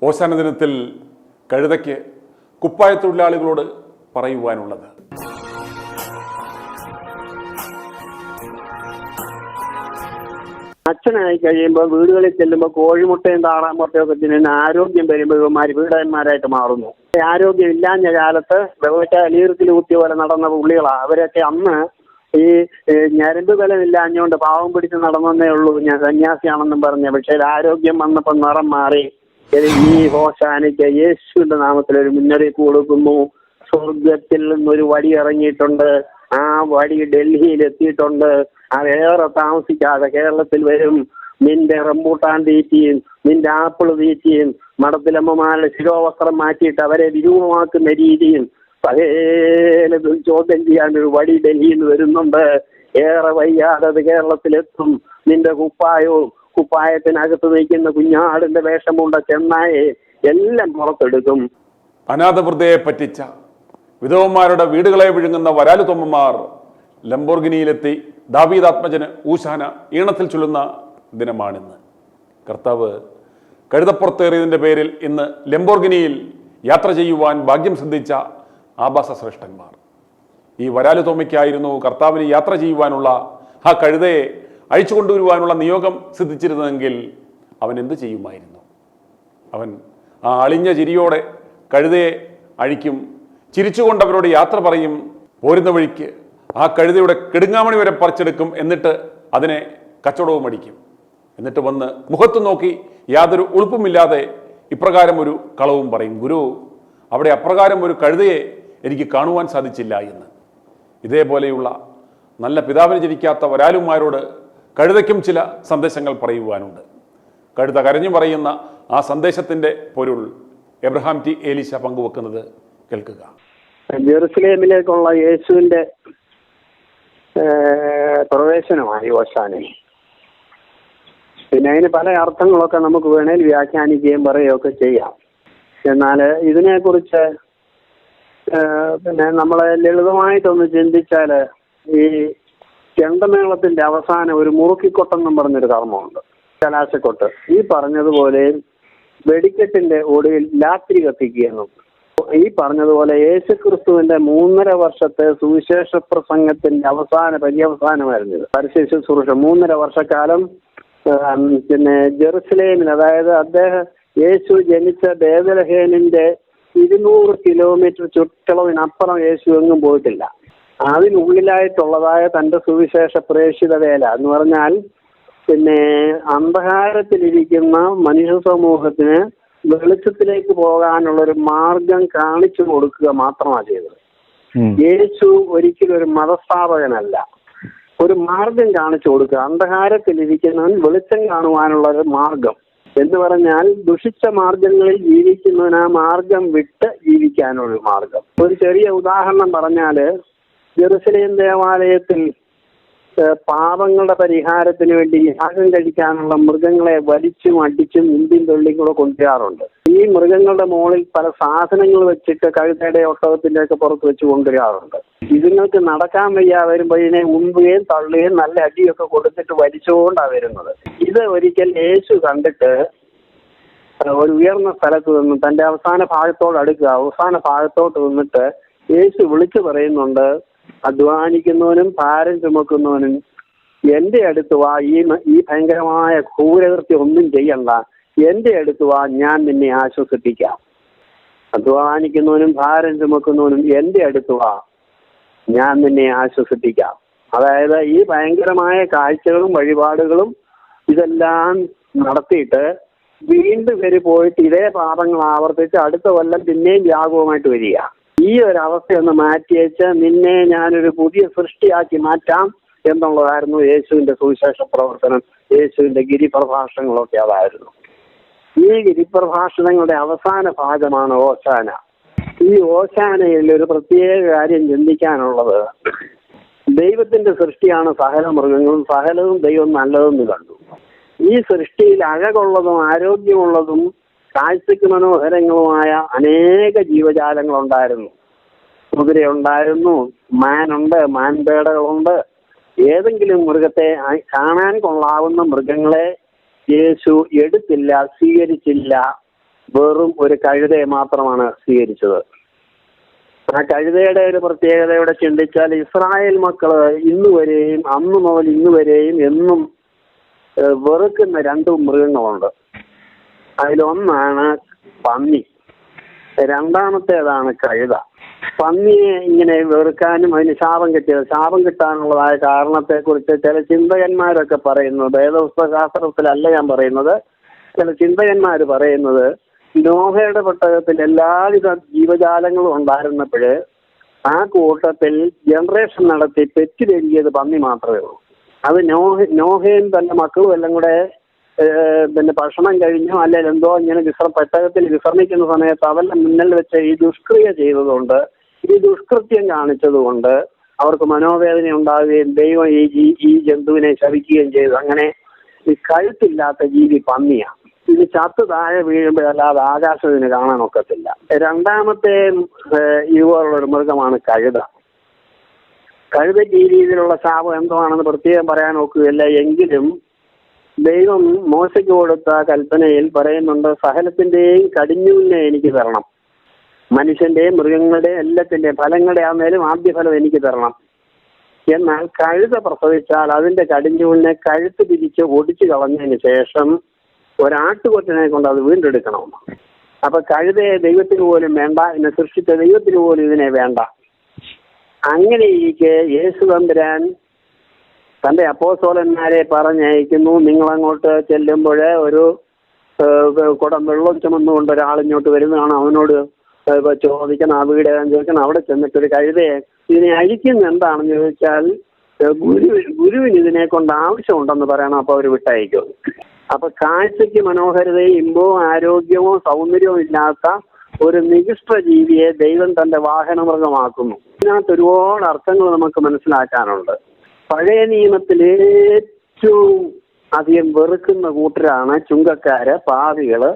ഓശാന ദിനത്തിൽ കഴുതയ്ക്ക് കുപ്പായ തൊഴിലാളികളോട് പറയുവാനുള്ളത്. അച്ഛനായി കഴിയുമ്പോൾ വീടുകളിൽ ചെല്ലുമ്പോൾ കോഴിമുട്ടയും താറാമുട്ടയും ഒക്കെ തിന്നുന്ന ആരോഗ്യം വരുമ്പോൾ ഇവന്മാർ വീടന്മാരായിട്ട് മാറുന്നു. ആരോഗ്യം ഇല്ലാഞ്ഞ കാലത്ത് നീർത്തിൽ കുത്തിയ പോലെ നടന്ന പുള്ളികളാണ് അവരൊക്കെ. അന്ന് ഈ ഞരമ്പ് ബലമില്ലാഞ്ഞുകൊണ്ട് പാവം പിടിച്ച് നടന്നേ ഉള്ളൂ, ഞാൻ സന്യാസിയാണെന്നും പറഞ്ഞ. പക്ഷേ ആരോഗ്യം വന്നപ്പോൾ നിറം മാറി. ഈ ഹോശാനയ്ക്ക് യേശുവിന്റെ നാമത്തിൽ ഒരു മുന്നറിയിപ്പ് കൊടുക്കുന്നു. സ്വർഗത്തിൽ നിന്നൊരു വടി ഇറങ്ങിയിട്ടുണ്ട്. ആ വടി ഡൽഹിയിൽ എത്തിയിട്ടുണ്ട്. അതേറെ താമസിക്കാതെ കേരളത്തിൽ വരും. നിന്റെ റംബൂട്ടാൻ തീറ്റിയും നിന്റെ ആപ്പിൾ തീറ്റിയും മഠത്തിലമ്മമാരുടെ ശിരോവസ്ത്രം മാറ്റിയിട്ട് അവരെ വിരൂപമാക്കുന്ന രീതിയും പകേലതും ചോദ്യം ചെയ്യാൻ ഒരു വടി ഡൽഹിയിൽ നിന്ന് വരുന്നുണ്ട്. ഏറെ വയ്യാതെ അത് കേരളത്തിലെത്തും. നിന്റെ കുപ്പായത്തിനകത്ത് നിൽക്കുന്ന കുഞ്ഞാടിന്റെ വേഷമുണ്ട ചെന്നായെ എല്ലാം പുറത്തെടുക്കും. അനാഥവൃദ്ധയെ പറ്റിച്ച വിധവന്മാരുടെ വീടുകളെ വിഴുങ്ങുന്ന വരാലുതൊമ്മമാർ ലംബോർഗിനിയിലെത്തി ദാവീദാത്മജന് ഊശാന ഈണത്തിൽ ചൊല്ലുന്ന ദിനമാണിന്ന്. കർത്താവ് കഴുതപ്പുറത്തേറിയതിൻ്റെ പേരിൽ ഇന്ന് ലംബോർഗിനിയിൽ യാത്ര ചെയ്യുവാൻ ഭാഗ്യം സിദ്ധിച്ച ആഭാസ ശ്രേഷ്ഠന്മാർ. ഈ വരാലുതൊമ്മയ്ക്കായിരുന്നു കർത്താവിന് യാത്ര ചെയ്യുവാനുള്ള ആ കഴുതയെ അഴിച്ചു കൊണ്ടുവരുവാനുള്ള നിയോഗം സിദ്ധിച്ചിരുന്നതെങ്കിൽ അവൻ എന്ത് ചെയ്യുമായിരുന്നു? അവൻ ആ അളിഞ്ഞ ചിരിയോടെ കഴുതയെ അഴിക്കും, ചിരിച്ചുകൊണ്ട് അവരോട് യാത്ര പറയും. പോരുന്ന വഴിക്ക് ആ കഴുതയുടെ കിടുങ്ങാമണി വരെ പറിച്ചെടുക്കും. എന്നിട്ട് അതിനെ കച്ചവടവും അടിക്കും. എന്നിട്ട് വന്ന് മുഖത്ത് നോക്കി യാതൊരു ഉളുപ്പുമില്ലാതെ ഇപ്രകാരം ഒരു കളവും പറയും: ഗുരു, അവിടെ അപ്രകാരം ഒരു കഴുതയെ എനിക്ക് കാണുവാൻ സാധിച്ചില്ല എന്ന്. ഇതേപോലെയുള്ള നല്ല പിതാവിന് ജനിക്കാത്ത വരാലുമാരോട് കഴുതയ്ക്കും ചില സന്ദേശങ്ങൾ പറയുവാനുണ്ട്. കഴുത കരഞ്ഞു പറയുന്ന ആ സന്ദേശത്തിൻ്റെ പൊരുൾ എബ്രഹാം ടി ഏലീശ പങ്കുവെക്കുന്നത് കേൾക്കുക. ജെറുസലേമിലേക്കുള്ള യേശുവിന്റെ പ്രവേശനമായി ഓശാന. പിന്നെ അതിന് പല അർത്ഥങ്ങളൊക്കെ നമുക്ക് വേണേൽ വ്യാഖ്യാനിക്കുകയും പറയുകയൊക്കെ ചെയ്യാം. എന്നാൽ ഇതിനെക്കുറിച്ച് പിന്നെ നമ്മളെ ലളിതമായിട്ടൊന്ന് ചിന്തിച്ചാൽ, ഈ ചെണ്ടമേളത്തിന്റെ അവസാനം ഒരു മുറുക്കിക്കൊട്ടെന്നും പറഞ്ഞൊരു കർമ്മമുണ്ട്, കലാശക്കൊട്ട്. ഈ പറഞ്ഞതുപോലെ വെടിക്കെട്ടിന്റെ ഒടുവിൽ ലാത്തിരി കത്തിക്കുകയെന്നും ഈ പറഞ്ഞതുപോലെ യേശുക്രിസ്തുവിന്റെ 3.5 വർഷത്തെ സുവിശേഷ പ്രസംഗത്തിന്റെ പര്യവസാനമായിരുന്നു ഇത്. പരസ്യ ശുശ്രൂഷ 3.5 വർഷക്കാലം പിന്നെ ജെറുസലേമിൽ, അതായത് യേശു ജനിച്ച ബേത്ലഹേമിന്റെ 200 കിലോമീറ്റർ ചുറ്റളവിനപ്പുറം യേശു എങ്ങും പോയിട്ടില്ല. അതിനുള്ളിലായിട്ടുള്ളതായ തന്റെ സുവിശേഷ പ്രേക്ഷിത വേല എന്ന് പറഞ്ഞാൽ, പിന്നെ അന്ധകാരത്തിലിരിക്കുന്ന മനുഷ്യ സമൂഹത്തിന് വെളിച്ചത്തിലേക്ക് പോകാനുള്ളൊരു മാർഗം കാണിച്ചു കൊടുക്കുക മാത്രമാണ് ചെയ്തത്. യേശു ഒരിക്കലും ഒരു മതസ്ഥാപകനല്ല, ഒരു മാർഗം കാണിച്ചു കൊടുക്കുക. അന്ധകാരത്തിലിരിക്കുന്നവൻ വെളിച്ചം കാണുവാനുള്ള ഒരു മാർഗം എന്ന് പറഞ്ഞാൽ, ദുഷിച്ച മാർഗങ്ങളിൽ ജീവിക്കുന്നവന് ആ മാർഗം വിട്ട് ജീവിക്കാനുള്ള മാർഗം. ഒരു ചെറിയ ഉദാഹരണം പറഞ്ഞാല്, ജെറുസലേം ദേവാലയത്തിൽ പാപങ്ങളുടെ പരിഹാരത്തിന് വേണ്ടി യാഗം കഴിക്കാനുള്ള മൃഗങ്ങളെ വലിച്ചും അടിച്ചും ഇന്ത്യൻ തൊള്ളിക്കൂടെ കൊണ്ടുവരാറുണ്ട്. ഈ മൃഗങ്ങളുടെ മുകളിൽ പല സാധനങ്ങൾ വെച്ചിട്ട് കഴുതയുടെ ഒട്ടകത്തിന്റെ ഒക്കെ പുറത്ത് വെച്ച് കൊണ്ടുവരാറുണ്ട്. ഇതുങ്ങൾക്ക് നടക്കാൻ വയ്യ വരുമ്പോൾ ഇതിനെ ഉമ്പുകയും തള്ളുകയും നല്ല അടിയൊക്കെ കൊടുത്തിട്ട് വലിച്ചുകൊണ്ടാണ് വരുന്നത്. ഇത് ഒരിക്കൽ യേശു കണ്ടിട്ട് ഒരു ഉയർന്ന സ്ഥലത്ത് നിന്ന് തന്റെ അവസാന ഭാഗത്തോട്ട് നിന്നിട്ട് യേശു വിളിച്ചു പറയുന്നുണ്ട്: അധ്വാനിക്കുന്നവനും ഭാരം ചുമക്കുന്നവനും എന്റെ അടുത്ത് വാ, ഈ ഭയങ്കരമായ ക്രൂരകൃത്യം ഒന്നും ചെയ്യണ്ട, എന്റെ അടുത്ത് വാ, ഞാൻ നിന്നെ ആശ്വസിപ്പിക്കാം. അധ്വാനിക്കുന്നവനും ഭാരം ചുമക്കുന്നവനും എന്റെ അടുത്ത് വാ, ഞാൻ നിന്നെ ആശ്വസിപ്പിക്കാം. അതായത് ഈ ഭയങ്കരമായ കാഴ്ചകളും വഴിപാടുകളും ഇതെല്ലാം നടത്തിയിട്ട് വീണ്ടും പോയിട്ട് ഇതേ പാപങ്ങൾ ആവർത്തിച്ച് അടുത്ത കൊല്ലം പിന്നെയും യാഗവുമായിട്ട് വരിക. ഈ ഒരു അവസ്ഥയൊന്ന് മാറ്റിവെച്ച് നിന്നെ ഞാനൊരു പുതിയ സൃഷ്ടിയാക്കി മാറ്റാം എന്നുള്ളതായിരുന്നു യേശുവിന്റെ സുവിശേഷ പ്രവർത്തനം. യേശുവിന്റെ ഗിരിപ്രഭാഷണങ്ങളൊക്കെ അതായിരുന്നു. ഈ ഗിരിപ്രഭാഷണങ്ങളുടെ അവസാന ഭാഗമാണ് ഓശാന. ഈ ഓശാനയിൽ ഒരു പ്രത്യേക കാര്യം ചിന്തിക്കാനുള്ളത്, ദൈവത്തിന്റെ സൃഷ്ടിയാണ് സകല മൃഗങ്ങളും, സകലവും ദൈവം നല്ലതെന്ന് കണ്ടു. ഈ സൃഷ്ടിയിൽ അഴകുള്ളതും ആരോഗ്യമുള്ളതും കാഴ്ചയ്ക്ക് മനോഹരങ്ങളുമായ അനേക ജീവജാലങ്ങളുണ്ടായിരുന്നു. കുതിരയുണ്ടായിരുന്നു, മാൻപേടകളുണ്ട്. ഏതെങ്കിലും മൃഗത്തെ കാണാൻ കൊള്ളാവുന്ന മൃഗങ്ങളെ യേശു എടുത്തില്ല, സ്വീകരിച്ചില്ല. വെറും ഒരു കഴുതയെ മാത്രമാണ് സ്വീകരിച്ചത്. ആ കഴുതയുടെ ഒരു പ്രത്യേകതയോടെ ചിന്തിച്ചാൽ ഇസ്രായേൽ മക്കള് ഇന്നുവരെയും അന്ന് മുതൽ ഇന്നുവരെയും എന്നും വെറുക്കുന്ന 2 മൃഗങ്ങളുണ്ട്. അതിലൊന്നാണ് പന്നി, രണ്ടാമത്തേതാണ് കഴുത. പന്നിയെ ഇങ്ങനെ വെറുക്കാനും അതിന് ശാപം കിട്ടാനുള്ളതായ കാരണത്തെക്കുറിച്ച് ചില ചിന്തകന്മാരൊക്കെ പറയുന്നത്, വേദപുസ്തകശാസ്ത്രത്തിലല്ല ഞാൻ പറയുന്നത്, ചില ചിന്തകന്മാർ പറയുന്നത് നോഹയുടെ പെട്ടകത്തിൽ എല്ലാവിധ ജീവജാലങ്ങളും ഉണ്ടായിരുന്നപ്പോഴ് ആ കൂട്ടത്തിൽ ജനറേഷൻ നടത്തി പെറ്റുപെരുകിയത് പന്നി മാത്രമേ ഉള്ളൂ. അത് നോഹയും തന്റെ മക്കളും എല്ലാം കൂടെ പിന്നെ ഭക്ഷണം കഴിഞ്ഞോ അല്ലെങ്കിൽ എന്തോ ഇങ്ങനെ പെട്ടകത്തിൽ വിശ്രമിക്കുന്ന സമയത്ത് അവരുടെ മുന്നിൽ വെച്ച് ഈ ദുഷ്ക്രിയ ചെയ്തതുകൊണ്ട്, ഈ ദുഷ്കൃത്യം കാണിച്ചതുകൊണ്ട് അവർക്ക് മനോവേദന ഉണ്ടാവുകയും ദൈവം ഈ ജന്തുവിനെ ശപിക്കുകയും ചെയ്തു. അങ്ങനെ ഈ കഴുത്തില്ലാത്ത ജീവി പന്നിയാണ്. ഇത് ചത്ത് താഴെ വീഴുമ്പോഴല്ലാതെ ആകാശം ഇതിന് കാണാൻ ഒക്കത്തില്ല. രണ്ടാമത്തെ യുവമുള്ളൊരു മൃഗമാണ് കഴുത. കഴുതയ്ക്ക് ഈ രീതിയിലുള്ള ശാപം എന്താണെന്ന് പ്രത്യേകം പറയാൻ നോക്കുകയില്ല. എങ്കിലും ദൈവം മോശയ്ക്ക് കൊടുത്ത കൽപ്പനയിൽ പറയുന്നുണ്ട്, സകലത്തിന്റെയും കടിഞ്ഞൂലിനെ എനിക്ക് തരണം, മനുഷ്യന്റെയും മൃഗങ്ങളുടെയും എല്ലാത്തിന്റെയും ഫലങ്ങളുടെ ആന്നേലും ആദ്യ ഫലം എനിക്ക് തരണം. എന്നാൽ കഴുത പ്രസവിച്ചാൽ അതിന്റെ കടിഞ്ഞൂലിനെ കഴുത്ത് തിരിച്ച് ഒടിച്ചു കളഞ്ഞതിന് ശേഷം ഒരാട്ടുകൊറ്റനെ കൊണ്ട് അത് വീണ്ടെടുക്കണം. അപ്പൊ കഴുതയെ ദൈവത്തിന് പോലും വേണ്ട, എന്നെ സൃഷ്ടിച്ച ദൈവത്തിന് പോലും ഇതിനെ വേണ്ട. അങ്ങനെ ഇരിക്കെ യേശു തമ്പുരാൻ തന്റെ അപ്പോസ്തലന്മാരെ പറഞ്ഞയക്കുന്നു, നിങ്ങളങ്ങോട്ട് ചെല്ലുമ്പോൾ ഒരു കുടം വെള്ളം ചുമന്നുകൊണ്ട് ഒരാളിങ്ങോട്ട് വരുന്നതാണ്, അവനോട് ചോദിക്കണം, ആ വീട് ചോദിക്കണം. അവിടെ ചെന്നിട്ടൊരു കഴുതയെ ഇതിനെ അഴിക്കുന്ന എന്താണെന്ന് ചോദിച്ചാൽ ഗുരുവിന് ഇതിനെ കൊണ്ട് ആവശ്യമുണ്ടെന്ന് പറയണം. അപ്പൊ അവർ വിട്ടയക്കും. അപ്പൊ കാഴ്ചയ്ക്ക് മനോഹരതയും ഇമ്പവും ആരോഗ്യവും സൗന്ദര്യവും ഇല്ലാത്ത ഒരു നികൃഷ്ട ജീവിയെ ദൈവം തന്റെ വാഹനമൃഗമാക്കുന്നു. ഇതിനകത്ത് ഒരുപാട് അർത്ഥങ്ങൾ നമുക്ക് മനസ്സിലാക്കാനുണ്ട്. പഴയ നിയമത്തിൽ ഏറ്റവും അധികം വെറുക്കുന്ന കൂട്ടരാണ് ചുങ്കക്കാര്, പാപികള്,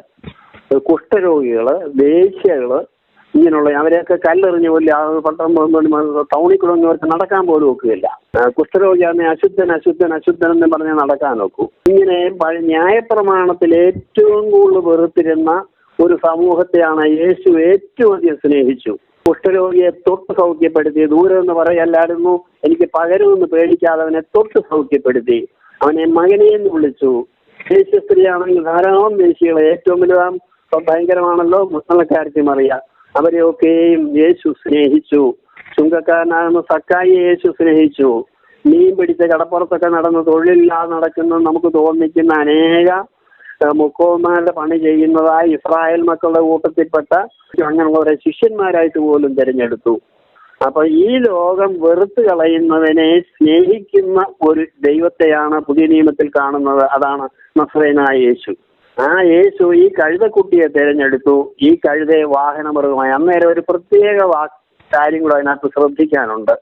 കുഷ്ഠരോഗികള്, വേശ്യകള്, ഇങ്ങനെയുള്ള അവരെയൊക്കെ കല്ലെറിഞ്ഞ് കൊല്ലം ടൗണിൽ കൂടെ നടക്കാൻ പോലും ഒക്കുകയില്ല. കുഷ്ഠരോഗിയാണെന്ന് അശുദ്ധൻ എന്ന് പറഞ്ഞ് നടക്കാൻ നോക്കൂ. ഇങ്ങനെ ന്യായപ്രമാണത്തിൽ ഏറ്റവും കൂടുതൽ വെറുത്തിരുന്ന ഒരു സമൂഹത്തെയാണ് യേശു ഏറ്റവും അധികം സ്നേഹിച്ചു. കുഷ്ഠരോഗിയെ തൊട്ട് സൗഖ്യപ്പെടുത്തി, ദൂരം എന്ന് പറയല്ലായിരുന്നു, എനിക്ക് പകരുമെന്ന് പേടിക്കാതെ അവനെ തൊട്ട് സൗഖ്യപ്പെടുത്തി, അവനെ മകനെന്ന് വിളിച്ചു. യേശു സ്ത്രീയാണെങ്കിൽ ധാരാളം ദേശികളെ, ഏറ്റവും വലുതാം ഭയങ്കരമാണല്ലോ മുസ്ലിംകാർക്ക് അറിയാം, അവരെയൊക്കെയും യേശു സ്നേഹിച്ചു. ചുങ്കക്കാരനാകുന്ന സക്കായിയെ യേശു സ്നേഹിച്ചു. മീൻ പിടിച്ച കടപ്പുറത്തൊക്കെ നടന്ന് തൊഴിലില്ലാതെ നടക്കുന്ന നമുക്ക് തോന്നിക്കുന്ന അനേക മുക്കോന്മാരുടെ പണി ചെയ്യുന്നതായി ഇസ്രായേൽ മക്കളുടെ കൂട്ടത്തിൽപ്പെട്ട അങ്ങനെയുള്ളവരെ ശിഷ്യന്മാരായിട്ട് പോലും തിരഞ്ഞെടുത്തു. അപ്പൊ ഈ ലോകം വെറുത്ത് കളയുന്നതിനെ സ്നേഹിക്കുന്ന ഒരു ദൈവത്തെയാണ് പുതിയ നിയമത്തിൽ കാണുന്നത്. അതാണ് നസ്രയനായ യേശു. ആ യേശു ഈ കഴുതക്കുട്ടിയെ തിരഞ്ഞെടുത്തു, ഈ കഴുതയെ വാഹനമൃഗമായി. അന്നേരം ഒരു പ്രത്യേക കാര്യം കൂടെ അതിനകത്ത് ശ്രദ്ധിക്കാനുണ്ട്.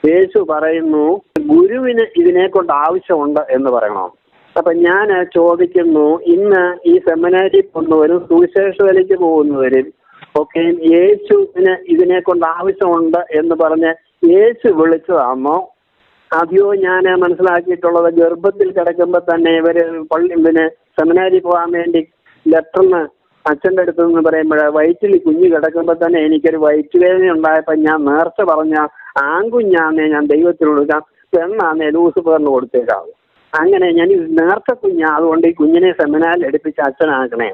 യേശു പറയുന്നു, ഗുരുവിന് ഇതിനെ കൊണ്ട് ആവശ്യമുണ്ട് എന്ന് പറയണം. അപ്പൊ ഞാൻ ചോദിക്കുന്നു, ഇന്ന് ഈ സെമിനാരിൽ പോകുന്നവരും സുവിശേഷ വേലയ്ക്ക് പോകുന്നവരും ഒക്കെ യേശുവിന് ഇതിനെ കൊണ്ട് ആവശ്യമുണ്ട് എന്ന് പറഞ്ഞ് യേശു വിളിച്ചതാണോ? അതെയോ ഞാൻ മനസ്സിലാക്കിയിട്ടുള്ളത് ഗർഭത്തിൽ കിടക്കുമ്പോൾ തന്നെ ഇവര് സെമിനാരി പോകാൻ വേണ്ടി ലെറ്ററിന് അച്ഛൻ്റെ അടുത്ത് നിന്ന് പറയുമ്പോൾ വയറ്റിൽ കുഞ്ഞ് കിടക്കുമ്പോൾ തന്നെ എനിക്കൊരു വയറ്റുവേദന ഉണ്ടായപ്പോൾ ഞാൻ നേർച്ച പറഞ്ഞ ആൺകുഞ്ഞാന്നേ ഞാൻ ദൈവത്തിന് കൊടുക്കാം, പെണ്ണാന്നേ ലൂസിഫറിന് കൊടുത്തേക്കാവും. അങ്ങനെ ഞാൻ നേർച്ച കുഞ്ഞാ, അതുകൊണ്ട് ഈ കുഞ്ഞിനെ സെമിനാരിൽ എടുപ്പിച്ച് അച്ഛനാക്കണേ.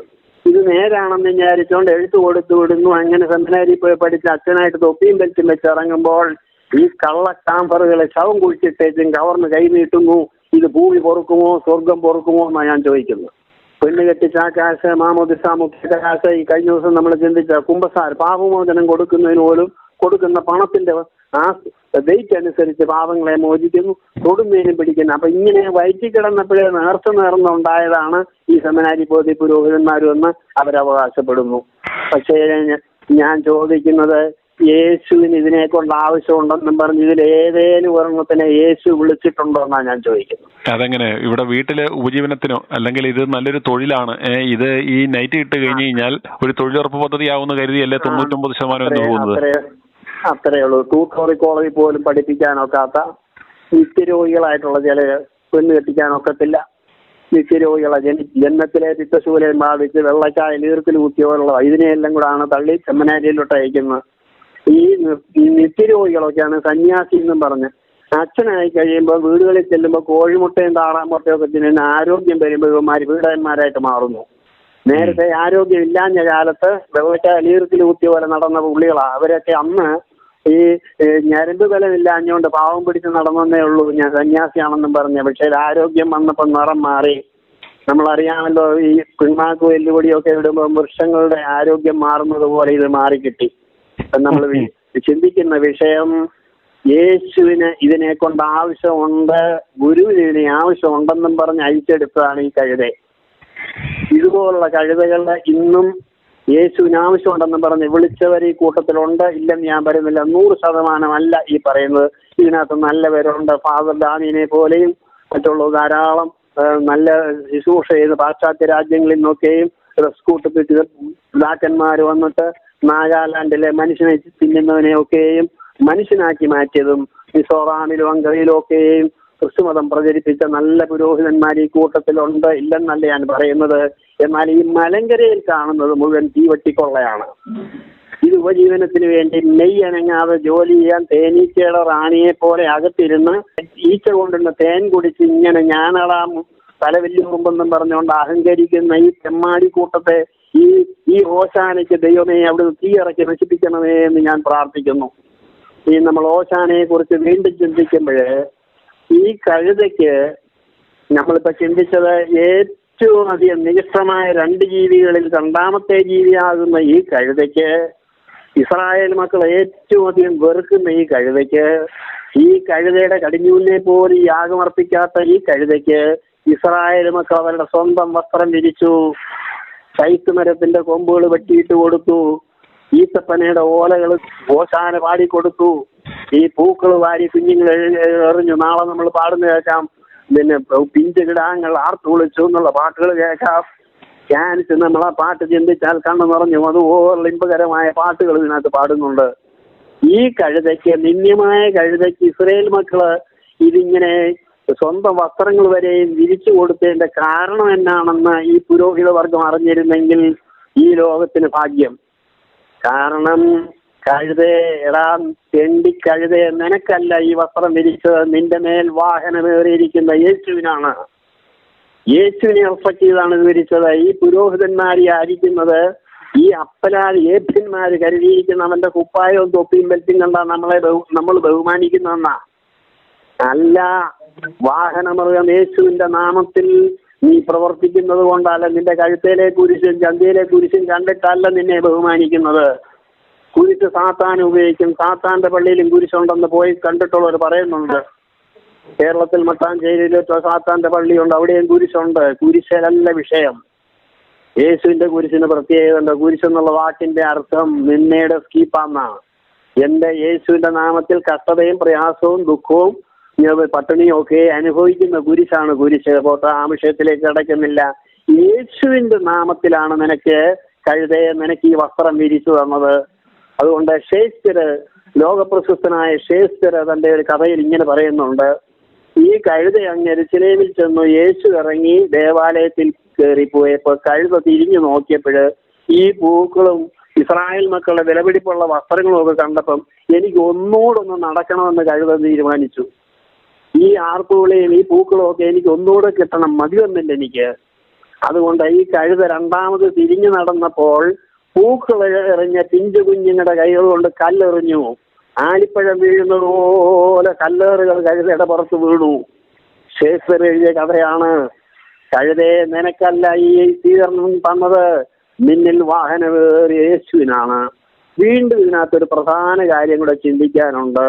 ഇത് നേരാണെന്ന് വിചാരിച്ചുകൊണ്ട് എഴുത്ത് കൊടുത്തു വിടുന്നു. അങ്ങനെ സെമിനാരിൽ പോയി പഠിച്ച് അച്ഛനായിട്ട് തൊപ്പിയും വെച്ചും വെച്ച് ഇറങ്ങുമ്പോൾ ഈ കള്ള കാമ്പറുകളെ ശവം കുഴിച്ചിട്ടേച്ചും കവർന്ന് കൈ നീട്ടുന്നു. ഇത് ഭൂമി പൊറുക്കുമോ സ്വർഗം പൊറുക്കുമോ എന്നാണ് ഞാൻ ചോദിക്കുന്നത്. പെണ്ണ് കെട്ടിച്ച കാശ്, മാമോദിസ, മുഖ്യ കാശ്, ഈ കഴിഞ്ഞ ദിവസം നമ്മൾ ചിന്തിച്ച കുമ്പസാര പാപമോചനം കൊടുക്കുന്നതിന് പോലും കൊടുക്കുന്ന പണത്തിന്റെ ആ ഡേറ്റ് അനുസരിച്ച് പാപങ്ങളെ മോചിക്കുന്നു, തൊടുന്നതിനും പിടിക്കുന്നു. അപ്പൊ ഇങ്ങനെ വയറ്റി കിടന്നപ്പോഴേ നേർന്നുണ്ടായതാണ് ഈ സെമിനാരി പോതി പുരോഹിതന്മാരും എന്ന് അവരവകാശപ്പെടുന്നു. പക്ഷേ ഞാൻ ചോദിക്കുന്നത്, യേശുവിന് ഇതിനെ കൊണ്ട് ആവശ്യമുണ്ടെന്നും പറഞ്ഞ് ഇതിൽ ഏതേലും ഒരെണ്ണത്തിനെ യേശു വിളിച്ചിട്ടുണ്ടോ എന്നാണ് ഞാൻ ചോദിക്കുന്നത്. അതെങ്ങനെ ഇവിടെ വീട്ടില് ഉപജീവനത്തിനോ അല്ലെങ്കിൽ ഇത് നല്ലൊരു തൊഴിലാണ്, ഇത് ഈ നൈറ്റ് ഇട്ട് കഴിഞ്ഞു കഴിഞ്ഞാൽ ഒരു തൊഴിലുറപ്പ് പദ്ധതിയാവുന്ന കരുതിയല്ലേ 99% പോകുന്നത്? അത്രയേ ഉള്ളൂ. ട്യൂട്ടോറിയൽ കോളേജിൽ പോലും പഠിപ്പിക്കാനൊക്കാത്ത നിത്യരോഗികളായിട്ടുള്ള ചില പെണ്ണ് കെട്ടിക്കാനൊക്കത്തില്ല. നിത്യരോഗികളെ ജന്മത്തിലെ പിത്തശൂലം ബാധിച്ച് വെള്ളക്കായ നീർത്തിൽ കുത്തിയോളുള്ള ഇതിനെയെല്ലാം കൂടാണ് തള്ളി സെമിനാരിയിലോട്ട് അയക്കുന്നത്. ഈ നിത്യരോഗികളൊക്കെയാണ് സന്യാസി എന്നും പറഞ്ഞ് അച്ഛനായി കഴിയുമ്പോൾ വീടുകളിൽ ചെല്ലുമ്പോൾ കോഴിമുട്ടയും താറാമുട്ടയും ഒക്കെ തിന്നുന്ന ആരോഗ്യം വരുമ്പോൾ ഇവന്മാർ വീടന്മാരായിട്ട് മാറുന്നു. നേരത്തെ ആരോഗ്യം ഇല്ലാഞ്ഞ കാലത്ത് വെള്ളക്കായ നീർത്തിൽ കുത്തിയ പോലെ നടന്ന പുള്ളികളാണ്. അവരൊക്കെ അന്ന് ഈ ഞരമ്പ് ബലമില്ലാഞ്ഞുകൊണ്ട് പാവം പിടിച്ച് നടന്നേ ഉള്ളൂ, ഞാൻ സന്യാസിയാണെന്നും പറഞ്ഞ. പക്ഷേ ആരോഗ്യം വന്നപ്പോൾ നിറം മാറി. നമ്മളറിയാമല്ലോ, ഈ പിണ്ണാക്ക് വെല്ലുവിളിയൊക്കെ ഇടുമ്പോൾ വൃക്ഷങ്ങളുടെ ആരോഗ്യം മാറുന്നത് പോലെ ഇത് മാറിക്കിട്ടി. നമ്മൾ ചിന്തിക്കുന്ന വിഷയം, യേശുവിന് ഇതിനെ കൊണ്ട് ആവശ്യമുണ്ട്, ഗുരുവിന് ഇതിനെ ആവശ്യമുണ്ടെന്നും പറഞ്ഞ് അയച്ചെടുത്തതാണ് ഈ കഴുത. ഇതുപോലുള്ള കഴുതകളുടെ ഇന്നും യേശുവിന് ആവശ്യമുണ്ടെന്നും പറഞ്ഞ് വിളിച്ചവർ ഈ കൂട്ടത്തിലുണ്ട്. ഇല്ലെന്ന് ഞാൻ പറയുന്നില്ല, 100% അല്ല ഈ പറയുന്നത്. ഇതിനകത്ത് നല്ലവരുണ്ട്. ഫാദർ ഡാമിനെ പോലെയും മറ്റുള്ള ധാരാളം നല്ല ശുശ്രൂഷ ചെയ്ത് പാശ്ചാത്യ രാജ്യങ്ങളിൽ നിന്നൊക്കെയും റെസ്കൂട്ട് ബ്ലാക്കന്മാർ വന്നിട്ട് നാഗാലാൻഡിലെ മനുഷ്യനെ തിന്നുന്നവനെയൊക്കെയും മനുഷ്യനാക്കി മാറ്റിയതും മിസോറാമിലും അങ്കറിയിലും ഒക്കെയും ക്രിസ്തുമതം പ്രചരിപ്പിച്ച നല്ല പുരോഹിതന്മാർ ഈ കൂട്ടത്തിലുണ്ട്. ഇല്ലെന്നല്ല ഞാൻ പറയുന്നത്. എന്നാൽ ഈ മലങ്കരയിൽ കാണുന്നത് മുഴുവൻ തീവട്ടിക്കൊള്ളയാണ്. ഇത് ഉപജീവനത്തിന് വേണ്ടി നെയ്യ് അനങ്ങാതെ ജോലി ചെയ്യാൻ തേനീച്ചയുടെ റാണിയെ പോലെ അകത്തിരുന്ന് ഈച്ച കൊണ്ടുള്ള തേൻ കുടിച്ച് ഇങ്ങനെ ഞാനടാം തലവെല്ലുറുമ്പെന്നും പറഞ്ഞുകൊണ്ട് അഹങ്കരിക്കുന്ന ഈ തെമ്മാടി കൂട്ടത്തെ ഈ ഓശാനയ്ക്ക് ദൈവമേ അവിടുന്ന് തീയിറക്കി നശിപ്പിക്കണമേ എന്ന് ഞാൻ പ്രാർത്ഥിക്കുന്നു. ഈ നമ്മൾ ഓശാനയെ കുറിച്ച് വീണ്ടും ചിന്തിക്കുമ്പോൾ ഈ കഴുതയ്ക്ക് നമ്മളിപ്പോൾ ചിന്തിച്ചത് ഏറ്റവും അധികം നികഷ്ടമായ 2 ജീവികളിൽ 2ാമത്തെ ജീവിയാകുന്ന ഈ കഴുതയ്ക്ക്, ഇസ്രായേൽ മക്കൾ ഏറ്റവും അധികം വെറുക്കുന്ന ഈ കഴുതയ്ക്ക്, ഈ കഴുതയുടെ കടിഞ്ഞൂലിനെ പോലും യാഗമർപ്പിക്കാത്ത ഈ കഴുതയ്ക്ക് ഇസ്രായേൽ മക്കൾ അവരുടെ സ്വന്തം വസ്ത്രം വിരിച്ചു, ചൈത്തുമരത്തിന്റെ കൊമ്പുകൾ വെട്ടിയിട്ട് കൊടുത്തു, ഈത്തപ്പനയുടെ ഓലകൾ ഓശാന പാടിക്കൊടുത്തു, ഈ പൂക്കൾ വാരി കുഞ്ഞുങ്ങൾ എറിഞ്ഞു. നാളെ നമ്മൾ പാടുന്ന കേൾക്കാം, പിന്നെ പിഞ്ച് കിടാങ്ങൾ ആർത്തു വിളിച്ചു എന്നുള്ള പാട്ടുകൾ കേൾക്കാം. ക്യാൻസ് നമ്മൾ ആ പാട്ട് ചിന്തിച്ചാൽ കണ്ണു നിറഞ്ഞു. അതുപോലെ ഇമ്പകരമായ പാട്ടുകൾ ഇതിനകത്ത് പാടുന്നുണ്ട്. ഈ കഴുതയ്ക്ക്, നിന്യമായ കഴുതയ്ക്ക് ഇസ്രായേൽ മക്കള് ഇതിങ്ങനെ സ്വന്തം വസ്ത്രങ്ങൾ വരെയും വിരിച്ചു കൊടുത്തതിന്റെ കാരണം എന്നാണെന്ന് ഈ പുരോഹിത വർഗം അറിഞ്ഞിരുന്നെങ്കിൽ ഈ ലോകത്തിന് ഭാഗ്യം. കാരണം കഴുതേ, എടാ തെണ്ടി കഴുതേ, നിനക്കല്ല ഈ വസ്ത്രം വിരിച്ചത്, നിന്റെ മേൽ വാഹനമേറിയിരിക്കുന്ന യേശുവിനാണ്. യേശുവിനെ റിഫ്ലക്ട് ചെയ്താണ് ഇത് വിരിച്ചത്. ഈ പുരോഹിതന്മാരെ ആയിരിക്കുന്നത് ഈ അപ്പലാൽ ഏപ്യന്മാര് കരുതിയിരിക്കുന്ന അവന്റെ കുപ്പായവും തൊപ്പിയും ബെൽറ്റും കണ്ടാ നമ്മൾ ബഹുമാനിക്കുന്നതെന്നാ. അല്ല, വാഹനമൃഗം യേശുവിന്റെ നാമത്തിൽ നീ പ്രവർത്തിക്കുന്നത് കൊണ്ടല്ല, നിന്റെ കഴുത്തേലെ കുരിശും ചന്തയിലെ കുരിശും കണ്ടിട്ടല്ല നിന്നെ ബഹുമാനിക്കുന്നത്. കുരിശ് സാത്താൻ ഉപയോഗിക്കും. സാത്താന്റെ പള്ളിയിലും കുരിശുണ്ടെന്ന് പോയി കണ്ടിട്ടുള്ളവർ പറയുന്നുണ്ട്. കേരളത്തിൽ മട്ടാഞ്ചേരിയിലെ സാത്താന്റെ പള്ളിയുണ്ട്, അവിടെയും കുരിശുണ്ട്. കുരിശലല്ല വിഷയം. യേശുവിന്റെ കുരിശിന് പ്രത്യേകത. കുരിശെന്നുള്ള വാക്കിന്റെ അർത്ഥം നിന്നയുടെ സ്കീപ്പാന്നാണ്. എന്റെ യേശുവിന്റെ നാമത്തിൽ കഷ്ടതയും പ്രയാസവും ദുഃഖവും പട്ടിണിയും ഒക്കെ അനുഭവിക്കുന്ന കുരിശാണ് കുരിശ്. പോട്ടെ, ആ വിഷയത്തിലേക്ക് കിടക്കുന്നില്ല. യേശുവിന്റെ നാമത്തിലാണ് നിനക്ക് കഴുതയെ, നിനക്ക് ഈ വസ്ത്രം വിരിച്ചു തന്നത്. അതുകൊണ്ട് ഷേക്സ്പിയർ, ലോകപ്രശസ്തനായ ഷേക്സ്പിയർ തന്റെ ഒരു കഥയിൽ ഇങ്ങനെ പറയുന്നുണ്ട്, ഈ കഴുത അങ്ങ് യെരൂശലേമിൽ ചെന്നു, യേശു ഇറങ്ങി ദേവാലയത്തിൽ കയറിപ്പോയപ്പോൾ കഴുത തിരിഞ്ഞു നോക്കിയപ്പോൾ ഈ പൂക്കളും ഇസ്രായേൽ മക്കളുടെ വിലപിടിപ്പുള്ള വസ്ത്രങ്ങളും ഒക്കെ കണ്ടപ്പം എനിക്ക് ഒന്നുകൂടൊന്ന് നടക്കണമെന്ന് കഴുത തീരുമാനിച്ചു. ഈ ആർപ്പുകളെയും ഈ പൂക്കളും ഒക്കെ എനിക്ക് ഒന്നുകൂടെ കിട്ടണം, മതിയൊന്നില്ല എനിക്ക്. അതുകൊണ്ട് ഈ കഴുത 2ാമത് തിരിഞ്ഞു നടന്നപ്പോൾ പൂക്കൾ എറിഞ്ഞ പിഞ്ചു കുഞ്ഞുങ്ങളുടെ കൈകൾ കൊണ്ട് കല്ലെറിഞ്ഞു. ആലിപ്പഴം വീഴുന്നത് പോലെ കല്ലേറുകൾ കഴുതയുടെ പുറത്ത് വീണു. ഷേക്സ്പിയർ എഴുതിയ കഥയാണ്. കഴുതയെ, നിനക്കല്ല ഈ സ്വീകരണം തന്നത്, നിന്നിൽ വാഹനമേറിയ യേശുവിനാണ്. വീണ്ടും ഇതിനകത്തൊരു പ്രധാന കാര്യം കൂടെ ചിന്തിക്കാനുണ്ട്.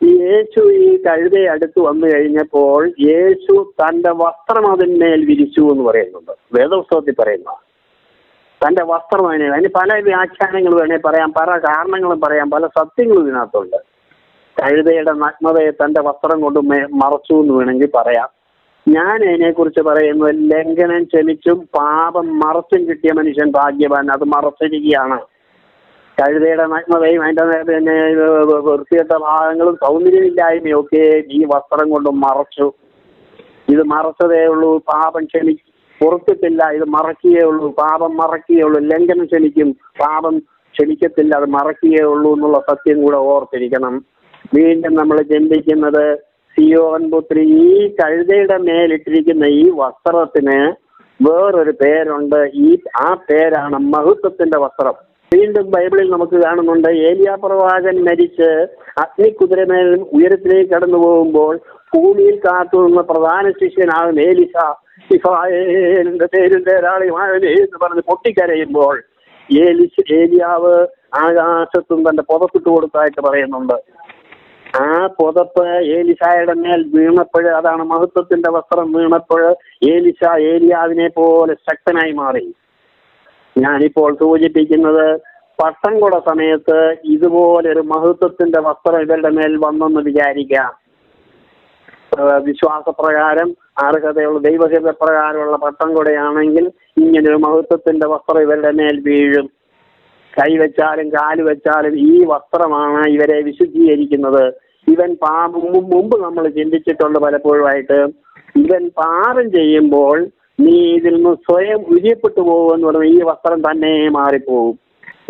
ഈ യേശു ഈ കഴുതയെ അടുത്ത് വന്നു കഴിഞ്ഞപ്പോൾ യേശു തന്റെ വസ്ത്രം അതിന്മേൽ വിരിച്ചു എന്ന് പറയുന്നുണ്ട്. വേദപുസ്തകത്തിൽ പറയുന്ന തന്റെ വസ്ത്രം അതിന് പല വ്യാഖ്യാനങ്ങൾ വേണേൽ പറയാം, പല കാരണങ്ങളും പറയാം, പല സത്യങ്ങളും ഇതിനകത്തുണ്ട്. കഴുതയുടെ നഗ്നതയെ തന്റെ വസ്ത്രം കൊണ്ട് മറച്ചു എന്ന് വേണമെങ്കിൽ പറയാം. ഞാൻ അതിനെക്കുറിച്ച് പറയുന്നത്, ലംഘനം ക്ഷമിച്ചും പാപം മറച്ചും കിട്ടിയ മനുഷ്യൻ ഭാഗ്യവാൻ. അത് മറച്ചിരിക്കുകയാണ്. കഴുതയുടെ നഗ്നതയും അതിൻ്റെ പിന്നെ വൃത്തികെട്ട ഭാഗങ്ങളും സൗന്ദര്യമില്ലായ്മയും ഒക്കെ ഈ വസ്ത്രം കൊണ്ട് മറച്ചു. ഇത് മറച്ചതേ ഉള്ളൂ, പാപം പുറത്തിട്ടില്ല, ഇത് മറക്കുകയേ ഉള്ളൂ, പാപം മറക്കുകയേ ഉള്ളൂ. ലംഘനം ക്ഷമിക്കും, പാപം ക്ഷമിക്കത്തില്ല, അത് മറക്കുകയേ ഉള്ളൂ എന്നുള്ള സത്യം കൂടെ ഓർത്തിരിക്കണം. വീണ്ടും നമ്മൾ ചിന്തിക്കുന്നത്, സിയോൻ പുത്രി, ഈ കഴുതയുടെ മേലിട്ടിരിക്കുന്ന ഈ വസ്ത്രത്തിന് വേറൊരു പേരുണ്ട്. ആ പേരാണ് മഹത്വത്തിന്റെ വസ്ത്രം. വീണ്ടും ബൈബിളിൽ നമുക്ക് കാണുന്നുണ്ട്, ഏലിയാ പ്രവാചകൻ മരിച്ച് അഗ്നിക്കുതിരമേൽ ഉയരത്തിലേക്ക് കടന്നു പോകുമ്പോൾ ഭൂമിയിൽ കാത്തുനിന്ന പ്രധാന ശിഷ്യനാകും ഏലിശ, ഇസ്രായേലിന്റെ പേരും പേരാളിയുമായവനെ എന്ന് പറഞ്ഞ് പൊട്ടിക്കരയുമ്പോൾ ഏലിയാവ് ആകാശത്തും തന്റെ പുതപ്പിട്ട് കൊടുത്തായിട്ട് പറയുന്നുണ്ട്. ആ പുതപ്പ് ഏലിശായുടെ മേൽ വീണപ്പോൾ, അതാണ് മഹത്വത്തിന്റെ വസ്ത്രം വീണപ്പോൾ ഏലിശ ഏലിയാവിനെ പോലെ ശക്തനായി മാറി. ഞാനിപ്പോൾ സൂചിപ്പിക്കുന്നത്, പട്ടം കൊട സമയത്ത് ഇതുപോലൊരു മഹത്വത്തിന്റെ വസ്ത്രം ഇവരുടെ മേൽ വന്നെന്ന് വിചാരിക്കാം. വിശ്വാസപ്രകാരം അർഹതയുള്ള ദൈവഹിത പ്രകാരമുള്ള പട്ടം കൊടയാണെങ്കിൽ ഇങ്ങനൊരു മഹത്വത്തിന്റെ വസ്ത്രം ഇവരുടെ മേൽ വീഴും. കൈവച്ചാലും കാല് വെച്ചാലും ഈ വസ്ത്രമാണ് ഇവരെ വിശുദ്ധീകരിക്കുന്നത്. ഇവൻ മുമ്പ് നമ്മൾ ചിന്തിച്ചിട്ടുണ്ട് പലപ്പോഴുമായിട്ട്, ഇവൻ പാപം ചെയ്യുമ്പോൾ നീ ഇതിൽ നിന്ന് സ്വയം ഉരിയപ്പെട്ടു പോകുമെന്ന് പറഞ്ഞാൽ ഈ വസ്ത്രം തന്നെ മാറിപ്പോകും.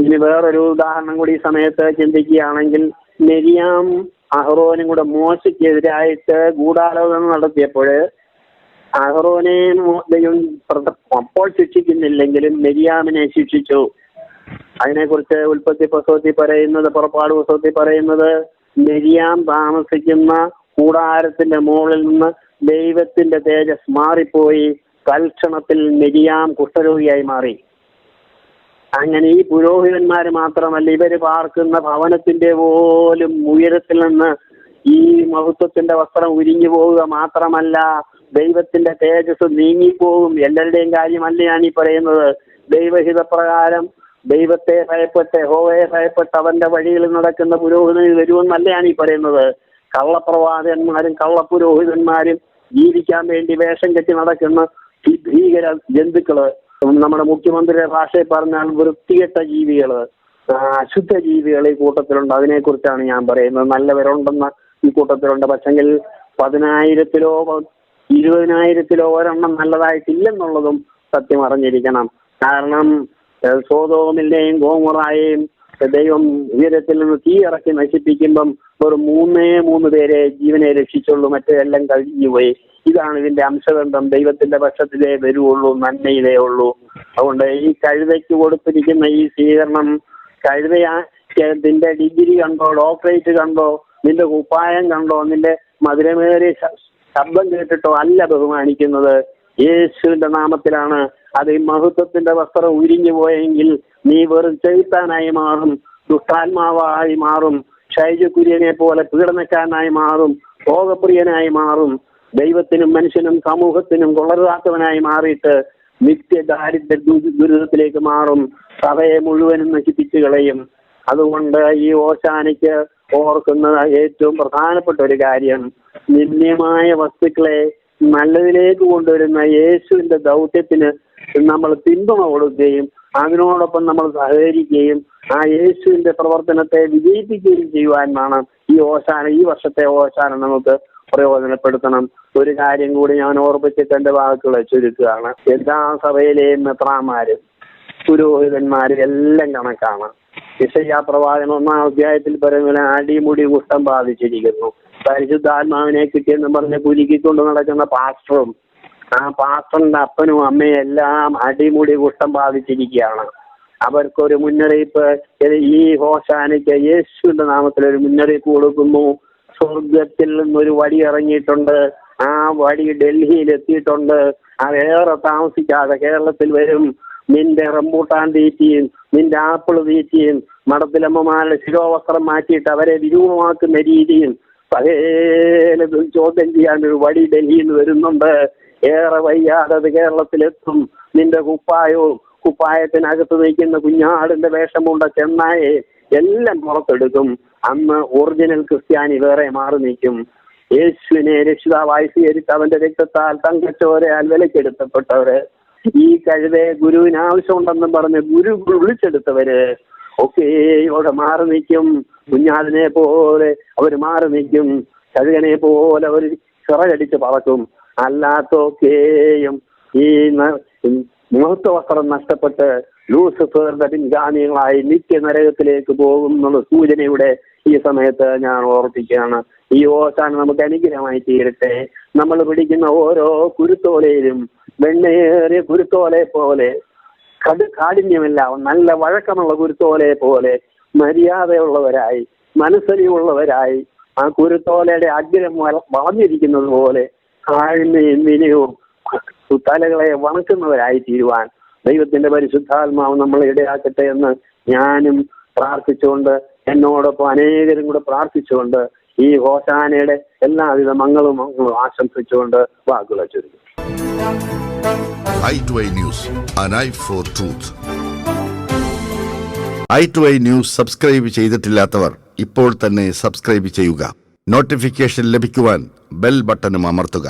ഇനി വേറൊരു ഉദാഹരണം കൂടി ഈ സമയത്ത് ചിന്തിക്കുകയാണെങ്കിൽ, മിരിയാം അഹ്റോനും കൂടെ മോശയ്ക്കെതിരായിട്ട് ഗൂഢാലോചന നടത്തിയപ്പോൾ അഹ്റോനെ ദൈവം അപ്പോൾ ശിക്ഷിക്കുന്നില്ലെങ്കിലും മിരിയാമിനെ ശിക്ഷിച്ചു. അതിനെക്കുറിച്ച് ഉൽപ്പത്തി പുസ്തകത്തിൽ പറയുന്നത്, പുറപ്പാട് പുസ്തകത്തിൽ പറയുന്നത്, മിരിയാം താമസിക്കുന്ന കൂടാരത്തിന്റെ മുകളിൽ നിന്ന് ദൈവത്തിന്റെ തേജസ് മാറിപ്പോയി, തൽക്ഷണത്തിൽ മിരിയാം കുഷ്ഠരോഗിയായി മാറി. അങ്ങനെ ഈ പുരോഹിതന്മാര് മാത്രമല്ല, ഇവര് പാർക്കുന്ന ഭവനത്തിന്റെ പോലും ഉയരത്തിൽ നിന്ന് ഈ മഹത്വത്തിന്റെ വസ്ത്രം ഉരിഞ്ഞു പോവുക മാത്രമല്ല, ദൈവത്തിന്റെ തേജസ് നീങ്ങിപ്പോകും. എല്ലാവരുടെയും കാര്യമല്ല ഞാൻ ഈ പറയുന്നത്. ദൈവഹിതപ്രകാരം ദൈവത്തെ ഭയപ്പെട്ട്, യഹോവയെ ഭയപ്പെട്ട് അവന്റെ വഴിയിൽ നടക്കുന്ന പുരോഹിതന് വരുമെന്നല്ല ഞാൻ ഈ പറയുന്നത്. കള്ളപ്രവാചകന്മാരും കള്ളപുരോഹിതന്മാരും ജീവിക്കാൻ വേണ്ടി വേഷം കെട്ടി നടക്കുന്ന ഈ ഭീകര ജന്തുക്കള്, നമ്മുടെ മുഖ്യമന്ത്രിയുടെ ഭാഷയിൽ പറഞ്ഞാൽ വൃത്തികെട്ട ജീവികള്, അശുദ്ധ ജീവികൾ ഈ കൂട്ടത്തിലുണ്ട്. അതിനെക്കുറിച്ചാണ് ഞാൻ പറയുന്നത്. നല്ലവരുണ്ടെന്ന ഈ കൂട്ടത്തിലുണ്ട്. പക്ഷെങ്കിൽ 10,000-ലോ 20,000-ലോ ഒരെണ്ണം നല്ലതായിട്ടില്ലെന്നുള്ളതും സത്യം അറിഞ്ഞിരിക്കണം. കാരണം സോദോമിന്റെയും ഗോമോറയെയും ദൈവം ഉയരത്തിൽ നിന്ന് തീ ഇറക്കി നശിപ്പിക്കുമ്പം വെറും 3 പേരെ ജീവനെ രക്ഷിച്ചുള്ളൂ, മറ്റെല്ലാം കഴിഞ്ഞുപോയി. ഇതാണ് ഇതിന്റെ അംശബന്ധം. ദൈവത്തിന്റെ പക്ഷത്തിലേ വരുവുള്ളൂ, നന്മയിലേ ഉള്ളൂ. അതുകൊണ്ട് ഈ കഴുതയ്ക്ക് കൊടുത്തിരിക്കുന്ന ഈ സ്വീകരണം, നിന്റെ ഡിഗ്രി കണ്ടോ, ഡോക്ടറേറ്റ് കണ്ടോ, നിന്റെ കുപ്പായം കണ്ടോ, നിന്റെ മധുരമേറിയ ശബ്ദം കേട്ടിട്ടോ അല്ല ബഹുമാനിക്കുന്നത്. യേശുവിന്റെ നാമത്തിലാണ്. അത് ഈ മഹത്വത്തിന്റെ വസ്ത്രം ഉരിഞ്ഞു പോയെങ്കിൽ നീ വെറും ചെകുത്താനായി മാറും, ദുഷ്ടാത്മാവായി മാറും, ഷൈജുക്കുര്യനെ പോലെ പീഡനക്കാരനായി മാറും, ഭോഗപ്രിയനായി മാറും, ദൈവത്തിനും മനുഷ്യനും സമൂഹത്തിനും കൊള്ളരുതാത്തവനായി മാറിയിട്ട് നിത്യ ദാരിദ്ര്യ ദുരിതത്തിലേക്ക് മാറും, സഭയെ മുഴുവനും നശിപ്പിച്ചു കളയും. അതുകൊണ്ട് ഈ ഓശാനയ്ക്ക് ഓർക്കുന്ന ഏറ്റവും പ്രധാനപ്പെട്ട ഒരു കാര്യം, നിന്ദ്യമായ വസ്തുക്കളെ നല്ലതിലേക്ക് കൊണ്ടുവരുന്ന യേശുവിന്റെ ദൗത്യത്തിന് നമ്മൾ പിന്തുണ കൊടുക്കുകയും അതിനോടൊപ്പം നമ്മൾ സഹകരിക്കുകയും ആ യേശുവിന്റെ പ്രവർത്തനത്തെ വിജയിപ്പിക്കുകയും ചെയ്യുവാനാണ് ഈ വർഷത്തെ ഓശാന നമുക്ക് പ്രയോജനപ്പെടുത്തണം. ഒരു കാര്യം കൂടി ഞാൻ ഓർപ്പിച്ചിട്ട് എന്റെ വാക്കുകളെ ചുരുക്കുകയാണ്. എല്ലാ സഭയിലെയും മെത്രാന്മാരും പുരോഹിതന്മാരും എല്ലാം കണക്കാണ്. യെശയ്യാ പ്രവാചകൻ 1-ാം അധ്യായത്തിൽ പറയുന്ന അടിമുടി കുഷ്ഠം ബാധിച്ചിരിക്കുന്നു. പരിശുദ്ധാത്മാവിനെ കിട്ടിയെന്ന് പറഞ്ഞ് കുലുക്കിക്കൊണ്ട് നടക്കുന്ന പാസ്റ്ററും ആ പാസ്റ്ററിന്റെ അപ്പനും അമ്മയും എല്ലാം അടിമുടി കുഷ്ഠം ബാധിച്ചിരിക്കുകയാണ്. അവർക്കൊരു മുന്നറിയിപ്പ് ഈ ഹോശാനയ്ക്ക് യേശുവിന്റെ നാമത്തിൽ ഒരു മുന്നറിയിപ്പ് കൊടുക്കുന്നു. സ്വർഗത്തിൽ നിന്നൊരു വടി ഇറങ്ങിയിട്ടുണ്ട്. ആ വടി ഡൽഹിയിൽ എത്തിയിട്ടുണ്ട്. അതേറെ താമസിക്കാതെ കേരളത്തിൽ വരും. നിന്റെ റംബൂട്ടാൻ തീറ്റിയും നിന്റെ ആപ്പിൾ തീറ്റിയും മടത്തിലമ്മമാരുടെ ശിരോവസ്ത്രം മാറ്റിയിട്ട് അവരെ വിരൂപമാക്കുന്ന രീതിയും പകേലതും ചോദ്യം ചെയ്യാൻ ഒരു വടി ഡൽഹിയിൽ നിന്ന് വരുന്നുണ്ട്. ഏറെ വയ്യാതെ അത് കേരളത്തിലെത്തും. നിന്റെ കുപ്പായത്തിനകത്ത് നിൽക്കുന്ന കുഞ്ഞാടിന്റെ വേഷമുണ്ട ചെന്നായെ എല്ലാം പുറത്തെടുക്കും. അന്ന് ഒറിജിനൽ ക്രിസ്ത്യാനി വേറെ മാറി നിൽക്കും. യേശുവിനെ രക്ഷിതാവായി സ്വീകരിച്ച് അവന്റെ രക്തത്താൽ തങ്കച്ചോരയാൽ വിലക്കെടുത്തപ്പെട്ടവര്, ഈ കഴുതെ ഗുരുവിന് ആവശ്യമുണ്ടെന്നും പറഞ്ഞ് ഗുരു വിളിച്ചെടുത്തവര് ഒക്കെ ഇവിടെ മാറി നിൽക്കും. കുഞ്ഞാടിനെ പോലെ അവർ മാറി നിൽക്കും. കഴുകനെ പോലെ അവർ ചിറകടിച്ച് പറക്കും. അല്ലാത്തൊക്കെയും ഈ മഹത്വ വസ്ത്രം നഷ്ടപ്പെട്ട് ലൂസിഫറിന്റെ പിൻഗാമികളായി നിത്യനരകത്തിലേക്ക് പോകും എന്നുള്ള സൂചനയുടെ ഈ സമയത്ത് ഞാൻ ഓർപ്പിക്കുകയാണ്. ഈ ഓശാന നമുക്ക് അനുഗ്രഹമായി തീരട്ടെ. നമ്മൾ പിടിക്കുന്ന ഓരോ കുരുത്തോലയിലും വെണ്ണയേറിയ കുരുത്തോലെ പോലെ കാഠിന്യമില്ല, നല്ല വഴക്കമുള്ള കുരുത്തോലെ പോലെ മര്യാദയുള്ളവരായി മനസ്സലിവുള്ളവരായി ആ കുരുത്തോലയുടെ അഗ്രം വളഞ്ഞിരിക്കുന്നത് പോലെ താഴ്മയും വിനയവും തലകളെ വണക്കുന്നവരായി തീരുവാൻ ദൈവത്തിന്റെ പരിശുദ്ധാത്മാവ് നമ്മളെ ഇടയാക്കട്ടെ എന്ന് ഞാനും പ്രാർത്ഥിച്ചുകൊണ്ട് എന്നോടൊപ്പം അനേകരും കൂടെ പ്രാർത്ഥിച്ചുകൊണ്ട് ഈ ഹോശാനയുടെ എല്ലാവിധ മംഗളും ആശംസിച്ചുകൊണ്ട് വാക്കുകൾ ചുരുക്കും. i2i News, an eye for truth. i2i News subscribe ചെയ്തിട്ടില്ലാത്തവർ ഇപ്പോൾ തന്നെ സബ്സ്ക്രൈബ് ചെയ്യുക. നോട്ടിഫിക്കേഷൻ ലഭിക്കുവാൻ ബെൽ ബട്ടണും അമർത്തുക.